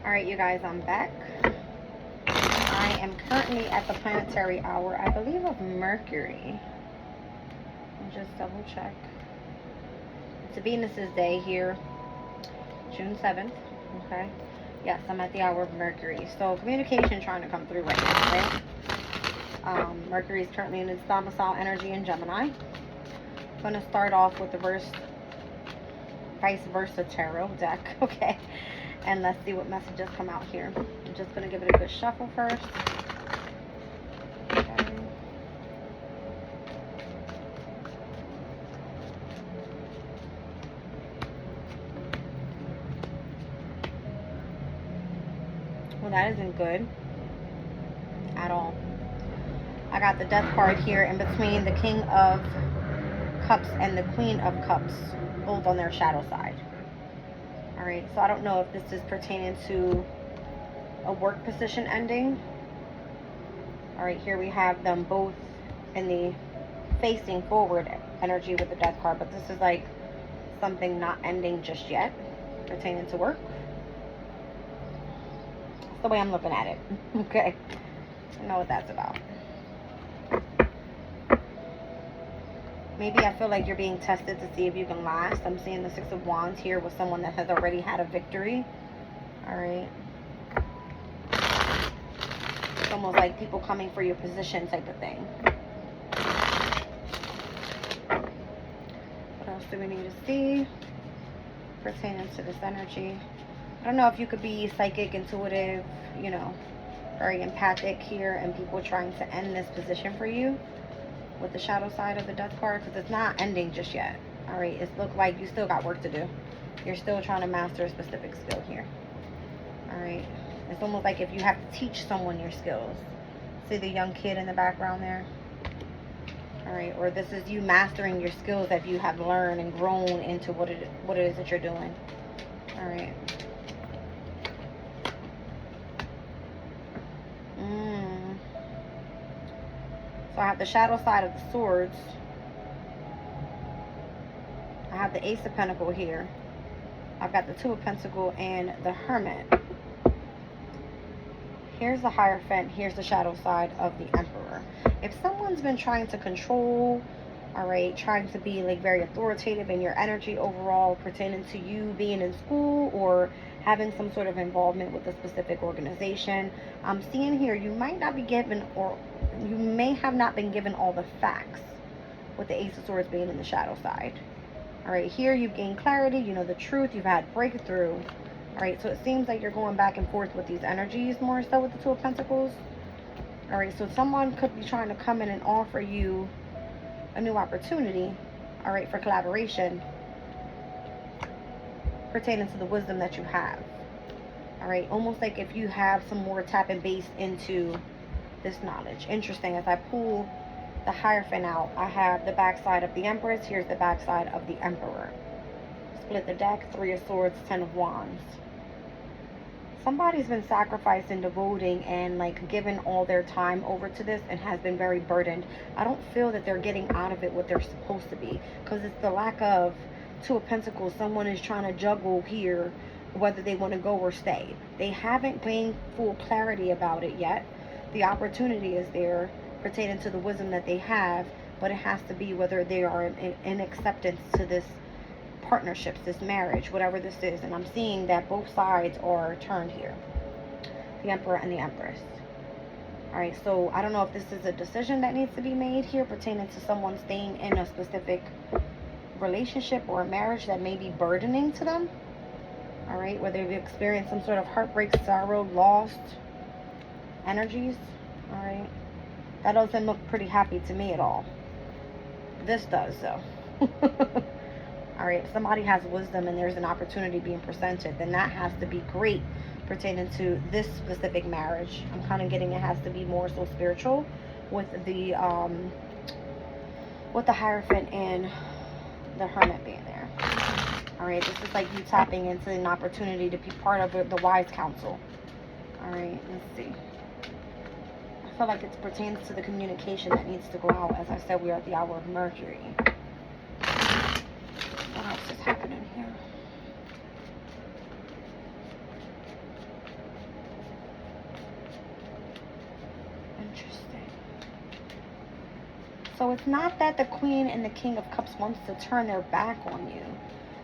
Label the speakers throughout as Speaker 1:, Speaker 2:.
Speaker 1: Alright, you guys, I'm back. I am currently at the planetary hour, I believe, of Mercury. I'll just double check. It's a Venus's day here, June 7th. Okay. Yes, I'm at the hour of Mercury. So communication trying to come through right now, right? Mercury is currently in its domicile energy in Gemini. I'm going to start off with the vice versa tarot deck, okay? And let's see what messages come out here. I'm just going to give it a good shuffle first. Okay. Well, that isn't good at all. I got the Death card here in between the King of Cups and the Queen of Cups, both on their shadow side. Alright, so I don't know if this is pertaining to a work position ending. Alright, here we have them both in the facing forward energy with the Death card, but this is like something not ending just yet, pertaining to work. That's the way I'm looking at it. Okay, I know what that's about. Maybe I feel like you're being tested to see if you can last. I'm seeing the Six of Wands here with someone that has already had a victory. Alright. It's almost like people coming for your position type of thing. What else do we need to see pertaining to this energy? I don't know if you could be psychic, intuitive, you know, very empathic here, and people trying to end this position for you with the shadow side of the Death card, because it's not ending just yet. All right, it looks like you still got work to do. You're still trying to master a specific skill here. All right, it's almost like if you have to teach someone your skills. See the young kid in the background there? All right, or this is you mastering your skills that you have learned and grown into what it is that you're doing. All right. So I have the shadow side of the swords. I have the Ace of Pentacles here. I've got the Two of Pentacles and the Hermit. Here's the Hierophant. Here's the shadow side of the Emperor. If someone's been trying to control, all right, trying to be like very authoritative in your energy overall, pertaining to you being in school or having some sort of involvement with a specific organization, I'm seeing here you might not be given, or you may have not been given all the facts with the Ace of Swords being in the shadow side. All right, here you've gained clarity, you know the truth, you've had breakthrough. All right, so it seems like you're going back and forth with these energies more so with the Two of Pentacles. All right, so someone could be trying to come in and offer you a new opportunity, all right, for collaboration pertaining to the wisdom that you have. All right, almost like if you have some more tap and base into this knowledge. Interesting, as I pull the Hierophant out, I have the backside of the Empress. Here's the backside of the Emperor. Split the deck, Three of Swords, Ten of Wands. Somebody's been sacrificing, devoting, and like giving all their time over to this and has been very burdened. I don't feel that they're getting out of it what they're supposed to be, because it's the lack of Two of Pentacles. Someone is trying to juggle here whether they want to go or stay. They haven't gained full clarity about it yet. The opportunity is there pertaining to the wisdom that they have, but it has to be whether they are in acceptance to this partnerships, this marriage, whatever this is. And I'm seeing that both sides are turned here, the Emperor and the Empress. All right, so I don't know if this is a decision that needs to be made here pertaining to someone staying in a specific relationship or a marriage that may be burdening to them. All right, whether they've experienced some sort of heartbreak, sorrow, lost energies. All right, that doesn't look pretty happy to me at all. This does, though. All right, if somebody has wisdom and there's an opportunity being presented, then that has to be great pertaining to this specific marriage. I'm kind of getting it has to be more so spiritual with the Hierophant and the Hermit being there. All right, this is like you tapping into an opportunity to be part of the wise council. All right, let's see. I feel like it pertains to the communication that needs to go out. As I said, we are at the hour of Mercury. What else is happening here? So it's not that the Queen and the King of Cups wants to turn their back on you.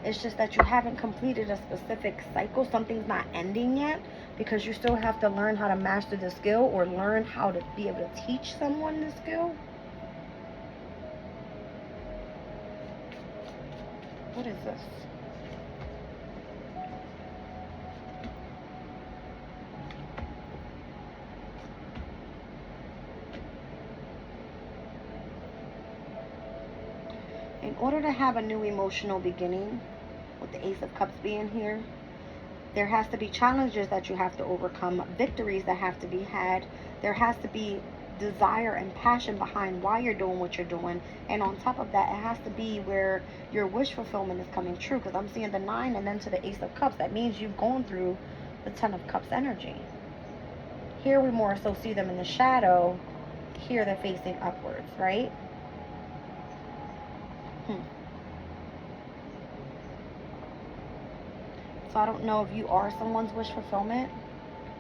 Speaker 1: It's just that you haven't completed a specific cycle. Something's not ending yet because you still have to learn how to master the skill or learn how to be able to teach someone the skill. What is this? In order to have a new emotional beginning, with the Ace of Cups being here, there has to be challenges that you have to overcome, victories that have to be had. There has to be desire and passion behind why you're doing what you're doing. And on top of that, it has to be where your wish fulfillment is coming true. Because I'm seeing the 9 and then to the Ace of Cups. That means you've gone through the 10 of Cups energy. Here we more so see them in the shadow. Here they're facing upwards, right? So I don't know if you are someone's wish fulfillment,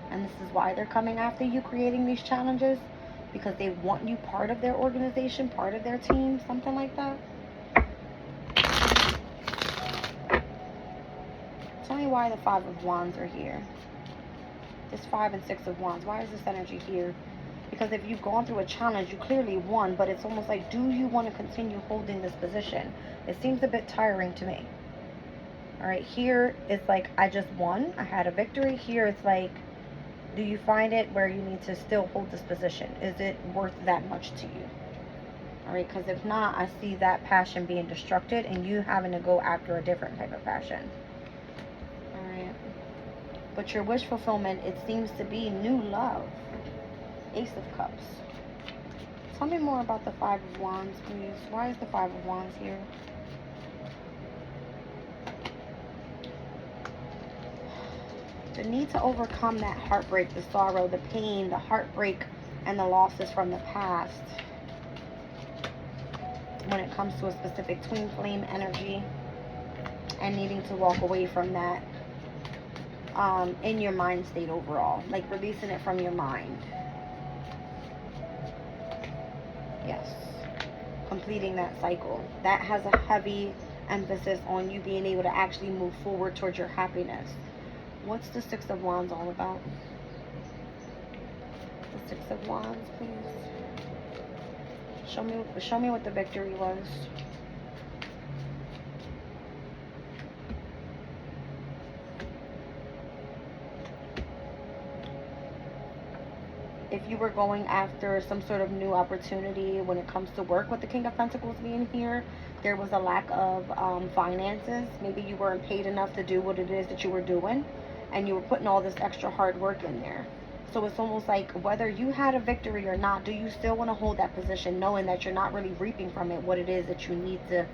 Speaker 1: and this is why they're coming after you, creating these challenges, because they want you part of their organization, part of their team, something like that. Tell me why the 5 of Wands are here. This 5 and 6 of Wands, why is this energy here? Because if you've gone through a challenge, you clearly won, but it's almost like, do you want to continue holding this position? It seems a bit tiring to me. All right, here it's like, I just won, I had a victory. Here it's like, do you find it where you need to still hold this position? Is it worth that much to you? All right, because if not, I see that passion being destructed and you having to go after a different type of passion. All right, but your wish fulfillment, it seems to be new love. Ace of Cups. Tell me more about the 5 of Wands, please. Why is the 5 of Wands here? The need to overcome that heartbreak, the sorrow, the pain, the heartbreak, and the losses from the past. When it comes to a specific twin flame energy and needing to walk away from that in your mind state overall. Like releasing it from your mind. Yes. Completing that cycle. That has a heavy emphasis on you being able to actually move forward towards your happiness. What's the 6 of Wands all about? The 6 of Wands, please. Show me what the victory was. If you were going after some sort of new opportunity when it comes to work, with the King of Pentacles being here, there was a lack of finances. Maybe you weren't paid enough to do what it is that you were doing, and you were putting all this extra hard work in there. So it's almost like, whether you had a victory or not, do you still want to hold that position knowing that you're not really reaping from it what it is that you need to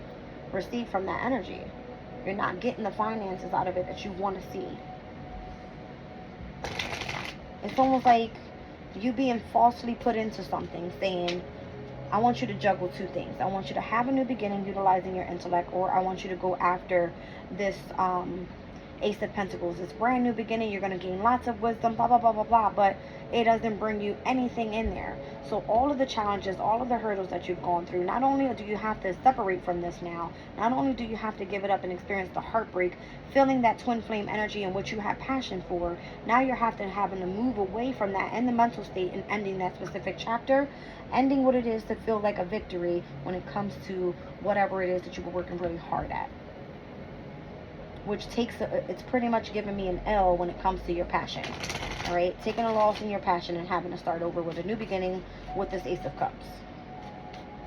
Speaker 1: receive from that energy? You're not getting the finances out of it that you want to see. It's almost like you being falsely put into something, saying, I want you to juggle 2 things. I want you to have a new beginning utilizing your intellect, or I want you to go after this Ace of Pentacles, this brand new beginning. You're going to gain lots of wisdom, blah, blah, blah, blah, blah, but it doesn't bring you anything in there. So all of the challenges, all of the hurdles that you've gone through, not only do you have to separate from this now, not only do you have to give it up and experience the heartbreak, feeling that twin flame energy and what you have passion for, now you're having to move away from that in the mental state and ending that specific chapter, ending what it is to feel like a victory when it comes to whatever it is that you were working really hard at. Which it's pretty much giving me an L when it comes to your passion. All right, taking a loss in your passion and having to start over with a new beginning with this Ace of Cups.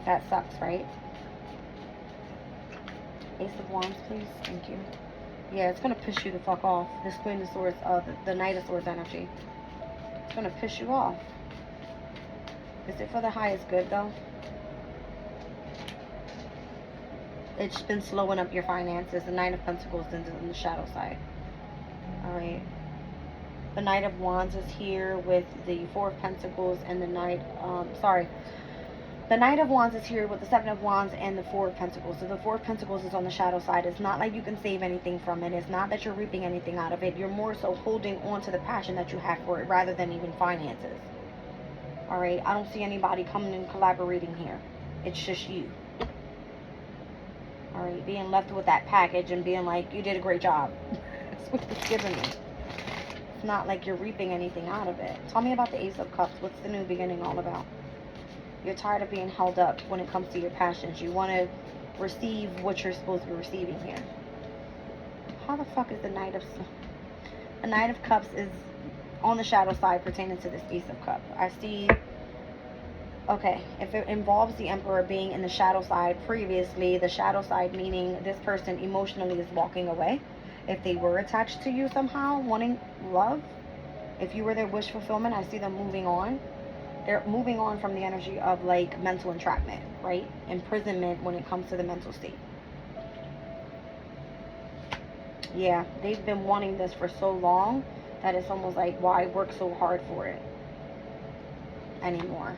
Speaker 1: That sucks, right? Ace of Wands, please. Thank you. Yeah, it's gonna piss you the fuck off. This Queen of Swords, the Knight of Swords energy. It's gonna piss you off. Is it for the highest good though? It's been slowing up your finances. The 9 of Pentacles is in the shadow side. Alright. The Knight of Wands is here with the 4 of Pentacles and the the Knight of Wands is here with the 7 of Wands and the 4 of Pentacles. So the 4 of Pentacles is on the shadow side. It's not like you can save anything from it. It's not that you're reaping anything out of it. You're more so holding on to the passion that you have for it rather than even finances. Alright. I don't see anybody coming and collaborating here. It's just you. All right, being left with that package and being like, you did a great job. That's what it's giving me. It's not like you're reaping anything out of it. Tell me about the Ace of Cups. What's the new beginning all about? You're tired of being held up when it comes to your passions. You want to receive what you're supposed to be receiving here. How the fuck is the Knight of... The Knight of Cups is on the shadow side pertaining to this Ace of Cups. I see... Okay, if it involves the Emperor being in the shadow side previously, the shadow side meaning this person emotionally is walking away. If they were attached to you somehow, wanting love, if you were their wish fulfillment, I see them moving on. They're moving on from the energy of like mental entrapment, right? Imprisonment when it comes to the mental state. Yeah, they've been wanting this for so long that it's almost like, why work so hard for it anymore?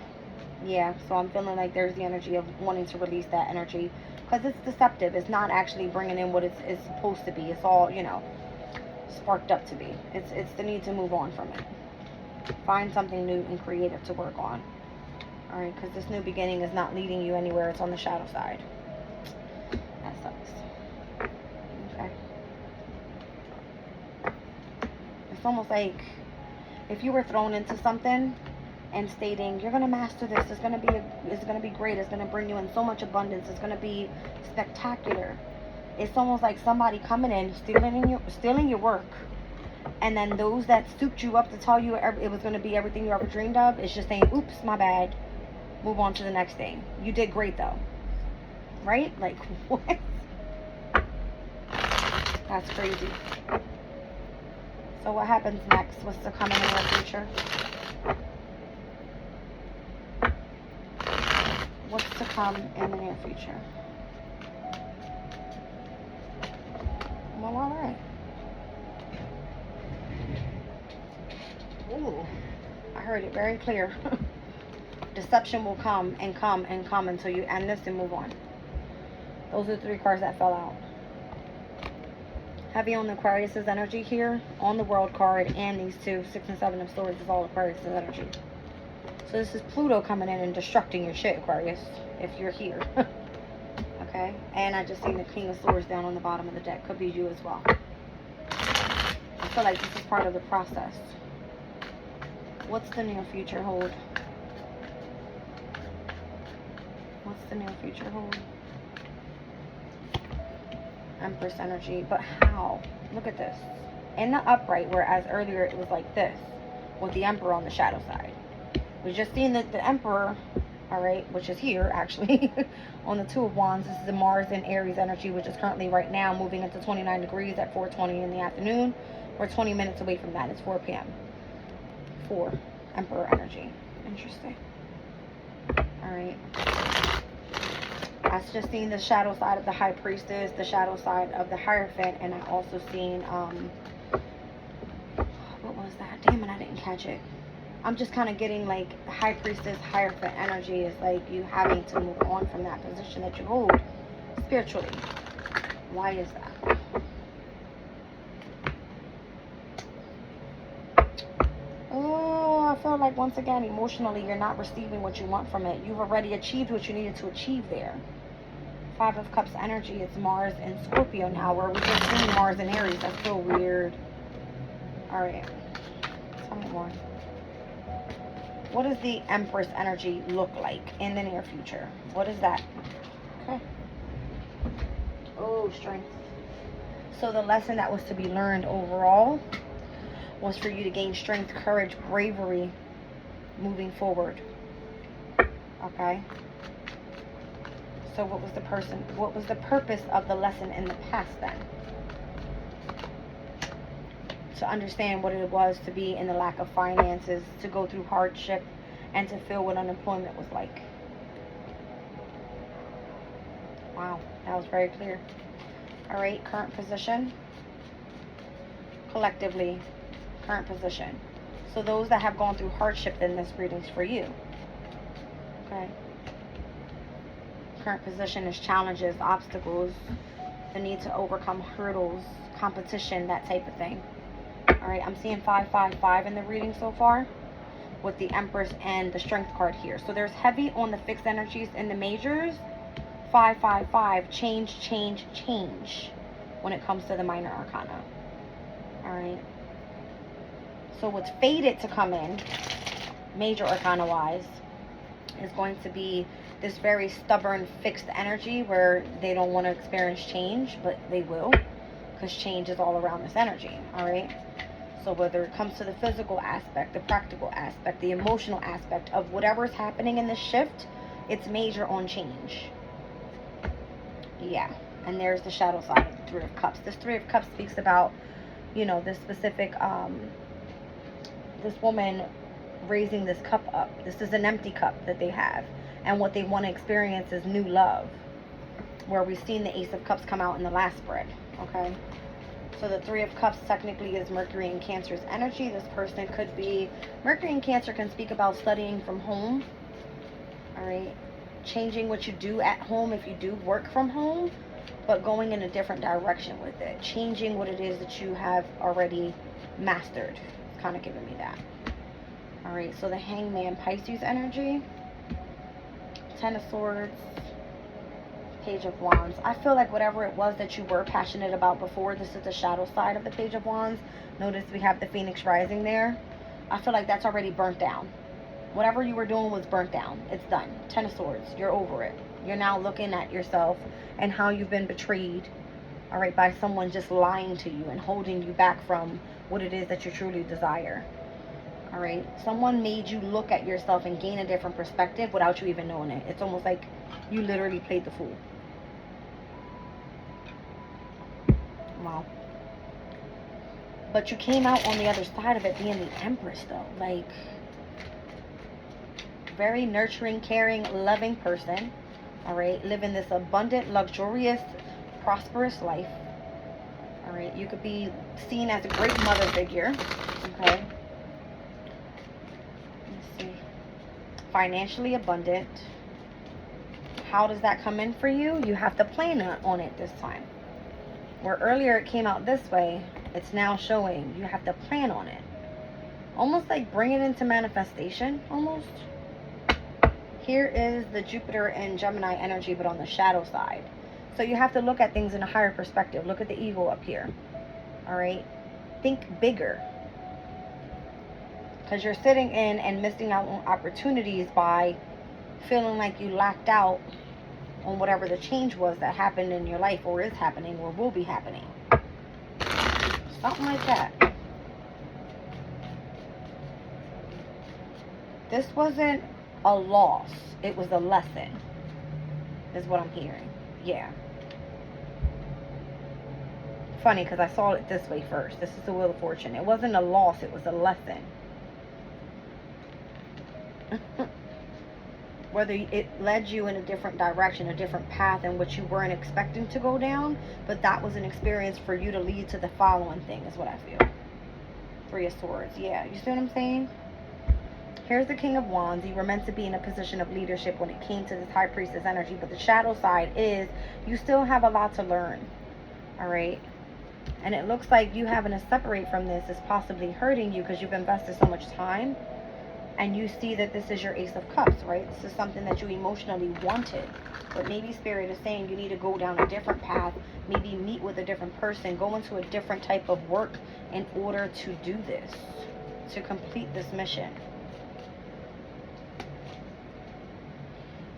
Speaker 1: Yeah, so I'm feeling like there's the energy of wanting to release that energy because it's deceptive. It's not actually bringing in what it's supposed to be. It's all, you know, sparked up to be. It's the need to move on from it. Find something new and creative to work on. All right, because this new beginning is not leading you anywhere. It's on the shadow side. That sucks. Okay. It's almost like if you were thrown into something and stating, you're going to master this, it's going to be great, it's going to bring you in so much abundance, it's going to be spectacular. It's almost like somebody coming in, stealing your work, and then those that stooped you up to tell you it was going to be everything you ever dreamed of, it's just saying, oops, my bad, move on to the next thing. You did great though, right? Like, what? That's crazy. So what happens next? What's to come in the near future? What's to come in the near future? Well, all right. Ooh, I heard it very clear. Deception will come and come and come until you end this and move on. Those are the 3 cards that fell out. Heavy on the Aquarius's energy here, on the World card, and these 2, 6 and 7 of Swords is all Aquarius's energy. So this is Pluto coming in and destructing your shit, Aquarius, if you're here. Okay? And I just seen the King of Swords down on the bottom of the deck. Could be you as well. I feel like this is part of the process. What's the near future hold? What's the near future hold? Empress energy. But how? Look at this. In the upright, whereas earlier it was like this, with the Emperor on the shadow side. We just seen that the Emperor, all right, which is here actually, on the 2 of Wands. This is the Mars and Aries energy, which is currently right now moving into 29 degrees at 4:20 in the afternoon. We're 20 minutes away from that. It's 4 p.m. 4, Emperor energy. Interesting. All right. I just seen the shadow side of the High Priestess, the shadow side of the Hierophant, and I also seen, what was that? Damn it, I didn't catch it. I'm just kind of getting like High Priestess, Hierophant energy is like you having to move on from that position that you hold spiritually. Why is that? Oh, I feel like once again, emotionally, you're not receiving what you want from it. You've already achieved what you needed to achieve there. 5 of Cups energy, it's Mars and Scorpio now, where we just seen Mars and Aries. That's so weird. All right. Tell me more. What does the Empress energy look like in the near future? What is that? Okay. Oh, strength. So the lesson that was to be learned overall was for you to gain strength, courage, bravery moving forward. Okay. So what was the purpose of the lesson in the past then? To understand what it was to be in the lack of finances, to go through hardship, and to feel what unemployment was like. Wow, that was very clear. All right, current position. Collectively, current position. So those that have gone through hardship, then this reading's for you. Okay. Current position is challenges, obstacles, the need to overcome hurdles, competition, that type of thing. All right, I'm seeing 555 in the reading so far. with the Empress and the Strength card here. So there's heavy on the fixed energies in the majors. 555, change, change, change when it comes to the minor arcana. Alright. So what's fated to come in, major arcana wise, is going to be this very stubborn fixed energy where they don't want to experience change, but they will, because change is all around this energy. Alright. So whether it comes to the physical aspect, the practical aspect, the emotional aspect of whatever's happening in this shift, it's major on change. Yeah. And there's the shadow side of the Three of Cups. This Three of Cups speaks about, you know, this specific, this woman raising this cup up. This is an empty cup that they have. And what they want to experience is new love. Where we've seen the Ace of Cups come out in the last spread. Okay. So the Three of Cups technically is Mercury and Cancer's energy. This person could be, Mercury and Cancer can speak about studying from home. Alright. Changing what you do at home if you do work from home, but going in a different direction with it. Changing what it is that you have already mastered. It's kind of giving me that. Alright, so the Hangman, Pisces energy. Ten of Swords. Page of Wands. I feel like whatever it was that you were passionate about before, this is the shadow side of the Page of Wands. Notice we have the Phoenix rising there. I feel like that's already burnt down. Whatever you were doing was burnt down. It's done. Ten of Swords. You're over it. You're now looking at yourself and how you've been betrayed, all right, by someone just lying to you and holding you back from what it is that you truly desire. All right. Someone made you look at yourself and gain a different perspective without you even knowing it. It's almost like you literally played the fool. Wow. But you came out on the other side of it being the Empress, though. Like, very nurturing, caring, loving person. All right. Living this abundant, luxurious, prosperous life. All right. You could be seen as a great mother figure. Okay. Let's see. Financially abundant. How does that come in for you? You have to plan on it this time. Where earlier it came out this way, it's now showing you have to plan on it. Almost like bring it into manifestation, almost. Here is the Jupiter and Gemini energy, but on the shadow side. So you have to look at things in a higher perspective. Look at the ego up here. All right? Think bigger. Because you're sitting in and missing out on opportunities by feeling like you lacked out on whatever the change was that happened in your life, or is happening, or will be happening. Something like that. This wasn't a loss. It was a lesson. Is what I'm hearing. Yeah. Funny, because I saw it this way first. This is the Wheel of Fortune. It wasn't a loss. It was a lesson. Whether it led you in a different direction, a different path in which you weren't expecting to go down, but that was an experience for you to lead to the following thing, is what I feel. Three of Swords. Yeah, you see what I'm saying? Here's the King of Wands. You were meant to be in a position of leadership when it came to this High Priestess energy, but the shadow side is you still have a lot to learn. All right? And it looks like you having to separate from this is possibly hurting you because you've invested so much time. And you see that this is your Ace of Cups, right? This is something that you emotionally wanted. But maybe Spirit is saying you need to go down a different path. Maybe meet with a different person. Go into a different type of work in order to do this. To complete this mission.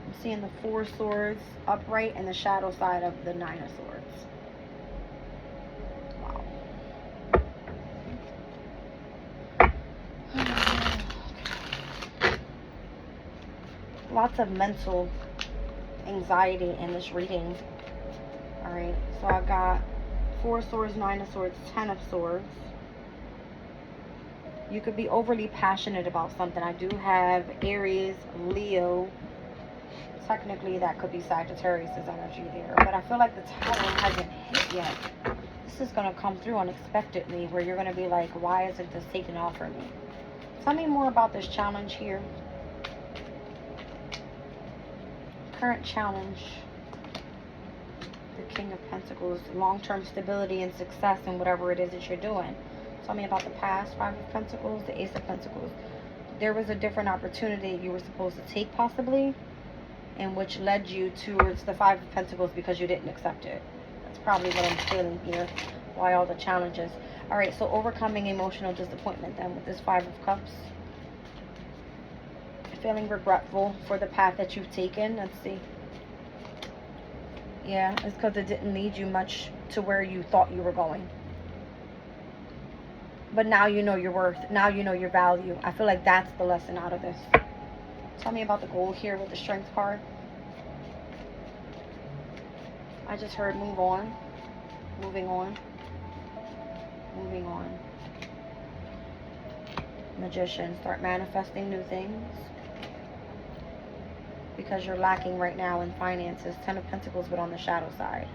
Speaker 1: I'm seeing the Four of Swords upright and the shadow side of the Nine of Swords. Lots of mental anxiety in this reading. Alright, so I got Four of Swords, Nine of Swords, Ten of Swords. You could be overly passionate about something. I do have Aries, Leo. Technically, that could be Sagittarius' energy there. But I feel like the Tower hasn't hit yet. This is going to come through unexpectedly, where you're going to be like, why isn't this taking off for me? Tell me more about this challenge here. Current challenge. The King of Pentacles. Long-term stability and success in whatever it is that you're doing. Tell me about the past. Five of Pentacles. The Ace of Pentacles. there was a different opportunity you were supposed to take, possibly, and which led you towards the Five of Pentacles because you didn't accept it. That's probably what I'm feeling here. Why all the challenges. All right, so overcoming emotional disappointment then with this Five of Cups. Feeling regretful for the path that you've taken. Let's see. Yeah, it's because it didn't lead you much to where you thought you were going. But now you know your worth. Now you know your value. I feel like that's the lesson out of this. Tell me about the goal here with the Strength card. I just heard move on. Moving on. Moving on. Magician. Start manifesting new things. Because you're lacking right now in finances. Ten of Pentacles, but on the shadow side.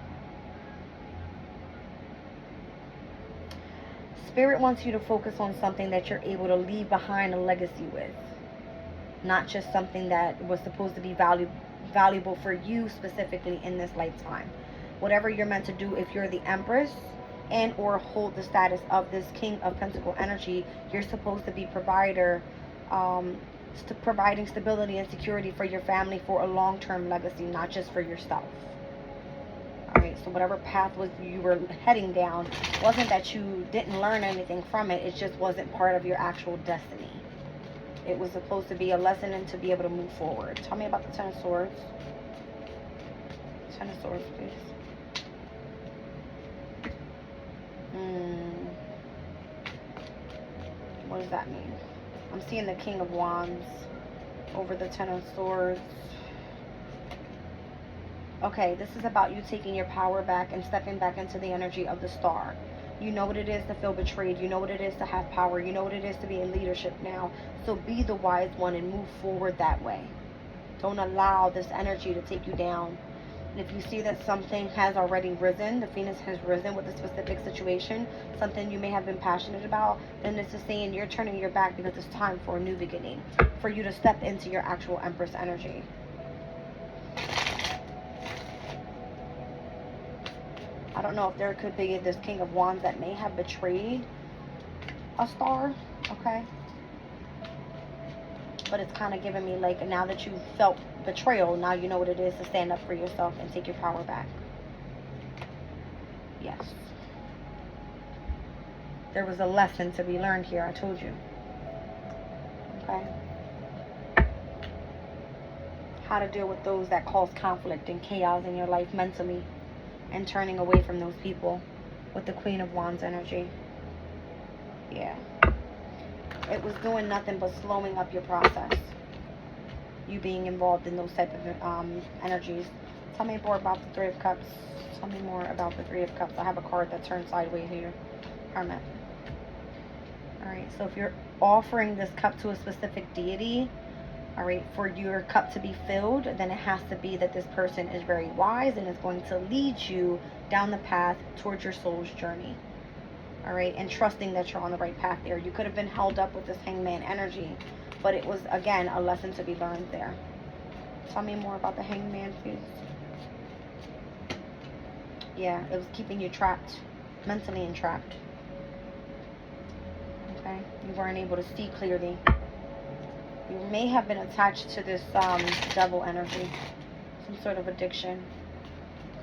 Speaker 1: Spirit wants you to focus on something that you're able to leave behind a legacy with. Not just something that was supposed to be valuable for you specifically in this lifetime. Whatever you're meant to do, if you're the Empress and or hold the status of this King of Pentacle energy, you're supposed to be providing stability and security for your family for a long-term legacy, not just for yourself. Alright, so whatever path was you were heading down, wasn't that you didn't learn anything from it, it just wasn't part of your actual destiny. It was supposed to be a lesson and to be able to move forward. Tell me about the Ten of Swords. Ten of Swords, please. What does that mean? I'm seeing the King of Wands over the Ten of Swords. Okay, this is about you taking your power back and stepping back into the energy of the Star. You know what it is to feel betrayed. You know what it is to have power. You know what it is to be in leadership now. So be the wise one and move forward that way. Don't allow this energy to take you down. And if you see that something has already risen, the Phoenix has risen with a specific situation, something you may have been passionate about, then this is saying you're turning your back because it's time for a new beginning. For you to step into your actual Empress energy. I don't know if there could be this King of Wands that may have betrayed a Star, okay? But it's kind of giving me like, now that you felt betrayal, now you know what it is to stand up for yourself and take your power back. Yes. There was a lesson to be learned here, I told you. Okay? How to deal with those that cause conflict and chaos in your life mentally. And turning away from those people with the Queen of Wands energy. Yeah. It was doing nothing but slowing up your process. You being involved in those type of energies. Tell me more about the Three of Cups. Tell me more about the Three of Cups. I have a card that turns sideways here. Hermit. Alright, so if you're offering this cup to a specific deity, alright, for your cup to be filled, then it has to be that this person is very wise and is going to lead you down the path towards your soul's journey. Alright, and trusting that you're on the right path there. You could have been held up with this Hangman energy, but it was, again, a lesson to be learned there. Tell me more about the Hangman, please. Yeah, it was keeping you trapped, mentally entrapped. Okay, you weren't able to see clearly. You may have been attached to this devil energy, some sort of addiction,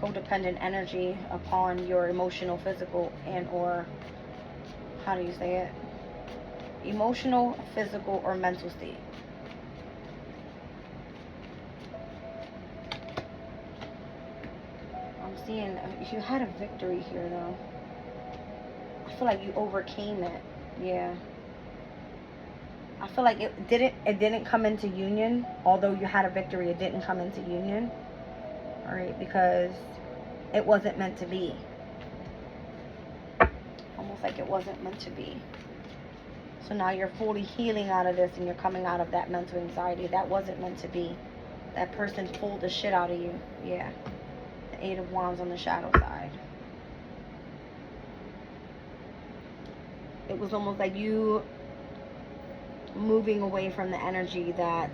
Speaker 1: codependent energy upon your emotional, physical, and or, how do you say it? Emotional, physical, or mental state. I'm seeing you had a victory here though. I feel like you overcame it. Yeah. I feel like it didn't come into union. Although you had a victory, it didn't come into union. Alright, because it wasn't meant to be. Almost like it wasn't meant to be. So now you're fully healing out of this and you're coming out of that mental anxiety. That wasn't meant to be. That person pulled the shit out of you. Yeah. The Eight of Wands on the shadow side. It was almost like you moving away from the energy that,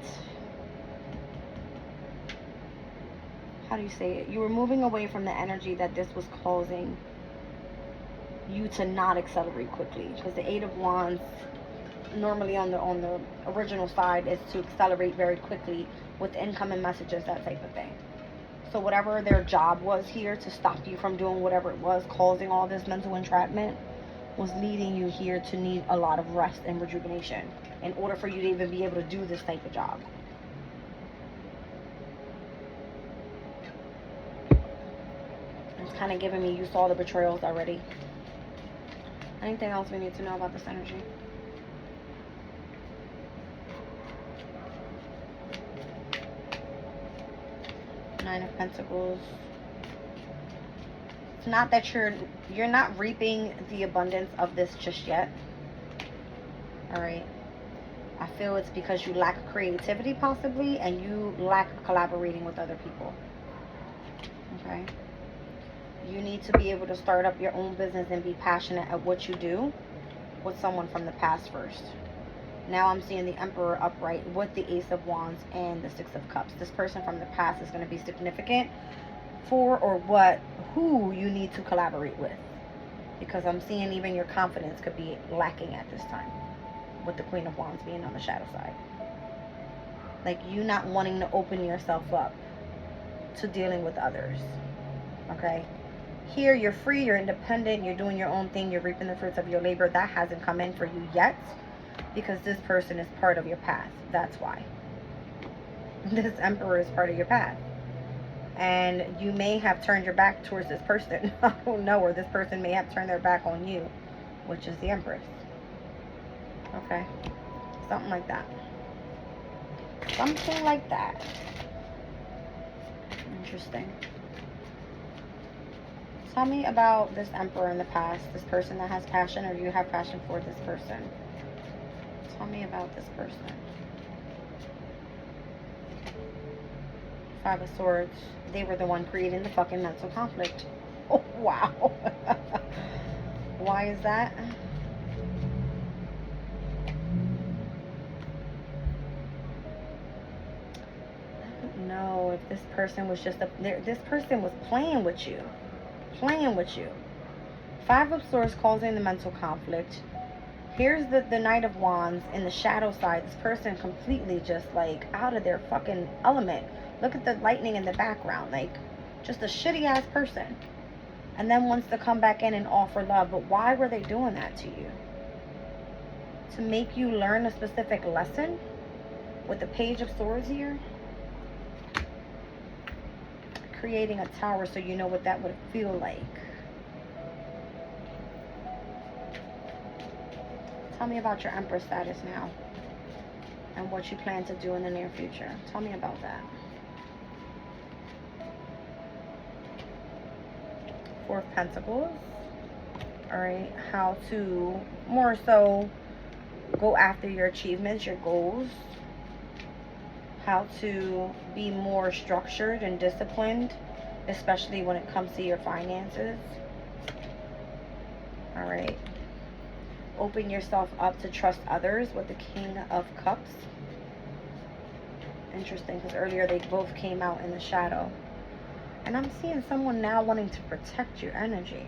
Speaker 1: how do you say it? You were moving away from the energy that this was causing you to not accelerate quickly. Because the Eight of Wands normally on the original side is to accelerate very quickly with incoming messages, that type of thing. So whatever their job was here to stop you from doing whatever it was causing all this mental entrapment was leading you here to need a lot of rest and rejuvenation in order for you to even be able to do this type of job. It's kind of giving me, you saw the betrayals already. Anything else we need to know about this energy? Nine of Pentacles. It's not that you're not reaping the abundance of this just yet. All right. I feel it's because you lack creativity possibly, and you lack collaborating with other people. Okay. You need to be able to start up your own business and be passionate at what you do with someone from the past first. Now I'm seeing the Emperor upright with the Ace of Wands and the Six of Cups. This person from the past is going to be significant for or who you need to collaborate with. Because I'm seeing even your confidence could be lacking at this time. With the Queen of Wands being on the shadow side. Like you not wanting to open yourself up to dealing with others. Okay? Here you're free, you're independent, you're doing your own thing, you're reaping the fruits of your labor. That hasn't come in for you yet. Because this person is part of your path. That's why. This Emperor is part of your path. And you may have turned your back towards this person. I don't know. Or this person may have turned their back on you. Which is the Empress. Okay. Something like that. Something like that. Interesting. Tell me about this Emperor in the past. This person that has passion, or you have passion for this person. Tell me about this person. Five of Swords. They were the one creating the fucking mental conflict. Oh, wow. Why is that? I don't know if this person was just this person was playing with you. Playing with you. Five of Swords causing the mental conflict. Here's the Knight of Wands in the shadow side. This person completely just like out of their fucking element. Look at the lightning in the background. Like just a shitty ass person. And then wants to come back in and offer love. But why were they doing that to you? To make you learn a specific lesson? With the Page of Swords here. Creating a tower so you know what that would feel like. Tell me about your Empress status now. And what you plan to do in the near future. Tell me about that. Four of Pentacles. Alright. How to more so go after your achievements, your goals. How to be more structured and disciplined. Especially when it comes to your finances. Alright. Open yourself up to trust others with the King of Cups. Interesting, because earlier they both came out in the shadow. And I'm seeing someone now wanting to protect your energy.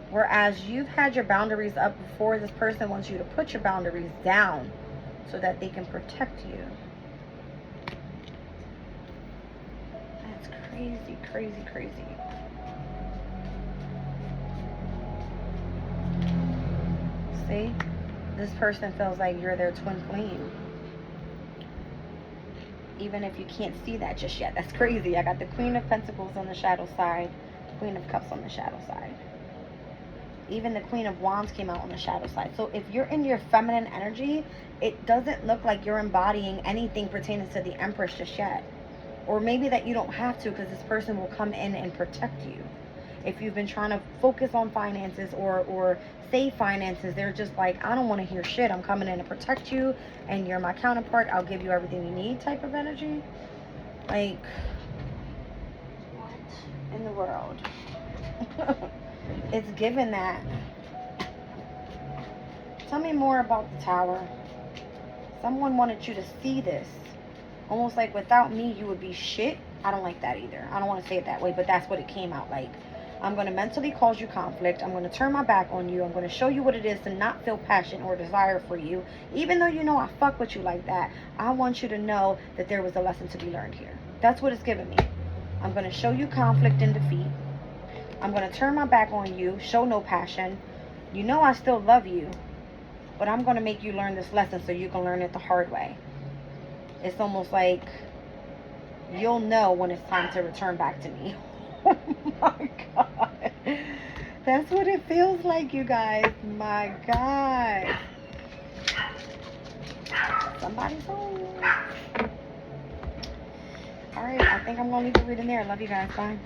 Speaker 1: Whereas you've had your boundaries up before, this person wants you to put your boundaries down so that they can protect you. That's crazy, crazy, crazy. See? This person feels like you're their twin flame. Even if you can't see that just yet. That's crazy. I got the Queen of Pentacles on the shadow side. Queen of Cups on the shadow side. Even the Queen of Wands came out on the shadow side. So if you're in your feminine energy, it doesn't look like you're embodying anything pertaining to the Empress just yet. Or maybe that you don't have to, because this person will come in and protect you. If you've been trying to focus on finances or save finances, they're just like, I don't want to hear shit. I'm coming in to protect you, and you're my counterpart. I'll give you everything you need type of energy. Like, what in the world? It's given that. Tell me more about the Tower. Someone wanted you to see this. Almost like without me, you would be shit. I don't like that either. I don't want to say it that way, but that's what it came out like. I'm going to mentally cause you conflict. I'm going to turn my back on you. I'm going to show you what it is to not feel passion or desire for you. Even though you know I fuck with you like that, I want you to know that there was a lesson to be learned here. That's what it's giving me. I'm going to show you conflict and defeat. I'm going to turn my back on you, show no passion. You know I still love you, but I'm going to make you learn this lesson so you can learn it the hard way. It's almost like you'll know when it's time to return back to me. Oh my God. That's what it feels like, you guys. My God. Somebody's home. Alright, I think I'm going to leave the reading there. Love you guys. Bye.